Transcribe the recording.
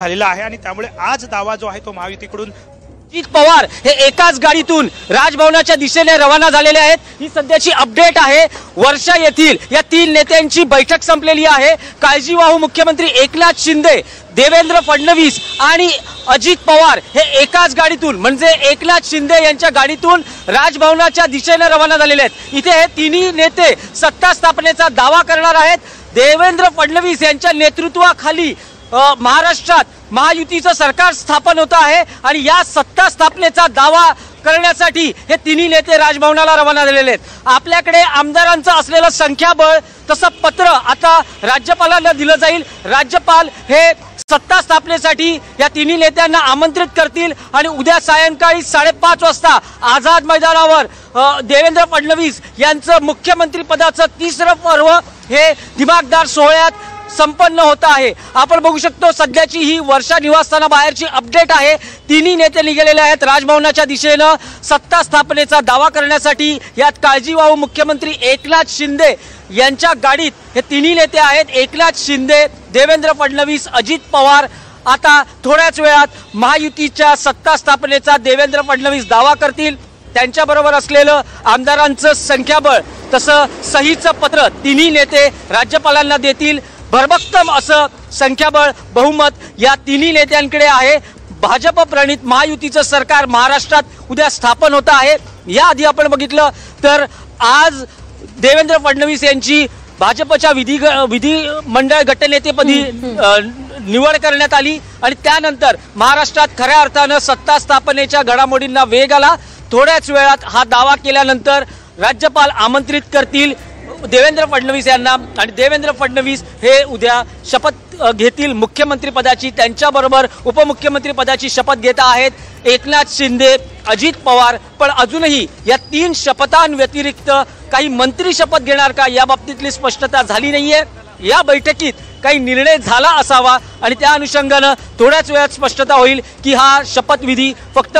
झालेला आहे आणि त्यामुळे आज दावा जो आहे तो महायुतीकडून अजित पवार हे एकाच गाडीतून राजभवनाच्या दिशेने रवाना झालेले आहेत। ही सध्याची अपडेट आहे। वर्षा येथील या तीन नेत्यांची बैठक संपलेली आहे। काळजीवाहू मुख्यमंत्री एकनाथ शिंदे, देवेंद्र फडणवीस आणि अजित पवार हे एकाच गाडीतून म्हणजे एकनाथ शिंदे यांच्या गाडीतून राजभवनाच्या दिशेने रवाना झालेले आहेत। इथे हे तिन्ही नेते सत्ता स्थापनेचा दावा करणार आहेत। देवेंद्र फडणवीस यांच्या नेतृत्वाखाली महाराष्ट्रात महायुतीचं सरकार स्थापन होत आहे आणि या सत्ता स्थापनेचा दावा करण्यासाठी हे तिन्ही नेते राजभवनाला रवाना झालेले आहेत। आपल्याकडे आमदारांचं असलेलं संख्याबळ तसं पत्र आता राज्यपालांना दिलं जाईल। राज्यपाल हे सत्ता स्थापनेसाठी या तिन्ही नेत्यांना आमंत्रित करतील आणि उद्या सायंकाळी 5:30 वाजता आझाद मैदानावर देवेंद्र फडणवीस यांचं मुख्यमंत्री पदाचं तिसरं पर्व हे दिमागदार सोहळ्यात संपन्न होत आहे। आपण बघू शकतो सध्याची ही वर्षा निवासस्थानाबाहेरची अपडेट आहे। तिन्ही नेते निघालेले आहेत राजभवनाच्या दिशेने सत्ता स्थापनेचा दावा करण्यासाठी। यात काळजीवाहू मुख्यमंत्री एकनाथ शिंदे यांच्या गाडीत हे तिन्ही नेते आहेत। एकनाथ शिंदे, देवेंद्र फडणवीस, अजित पवार आता थोड्याच वेळात महायुतीच्या सत्ता स्थापनेचा देवेंद्र फडणवीस दावा करतील। त्यांच्याबरोबर असलेलं आमदारांचं संख्याबळ तसं सहीचं पत्र तिन्ही नेते राज्यपालांना देतील। भरभक्कम असं संख्याबळ बहुमत या तिन्ही नेत्यांकडे आहे। भाजप प्रणित महायुतीचं सरकार महाराष्ट्रात उद्या स्थापन होत आहे। याआधी आपण बघितलं तर आज देवेंद्र फडणवीस यांची भाजपच्या विधिमंडळ गटनेतेपदी निवड करण्यात आली आणि त्यानंतर महाराष्ट्रात खऱ्या अर्थानं सत्ता स्थापनेच्या घडामोडींना वेग आला। थोड्याच वेळात हा दावा केल्यानंतर राज्यपाल आमंत्रित करतील देवेंद्र फडणवीस यांना आणि देवेंद्र फडणवीस हे उद्या शपथ घेतील मुख्यमंत्री पदाची। त्यांच्याबरोबर उपमुख्यमंत्री पदाची शपथ घेत आहेत एकनाथ शिंदे, अजित पवार। पण अजूनही या तीन शपथांव्यतिरिक्त काही मंत्री शपथ घेणार का या बाबतीतली स्पष्टता झाली नाहीये। या बैठकीत काही निर्णय झाला असावा आणि त्या अनुषंगाने थोड्याच वेळात स्पष्टता होईल की हा शपथविधी फक्त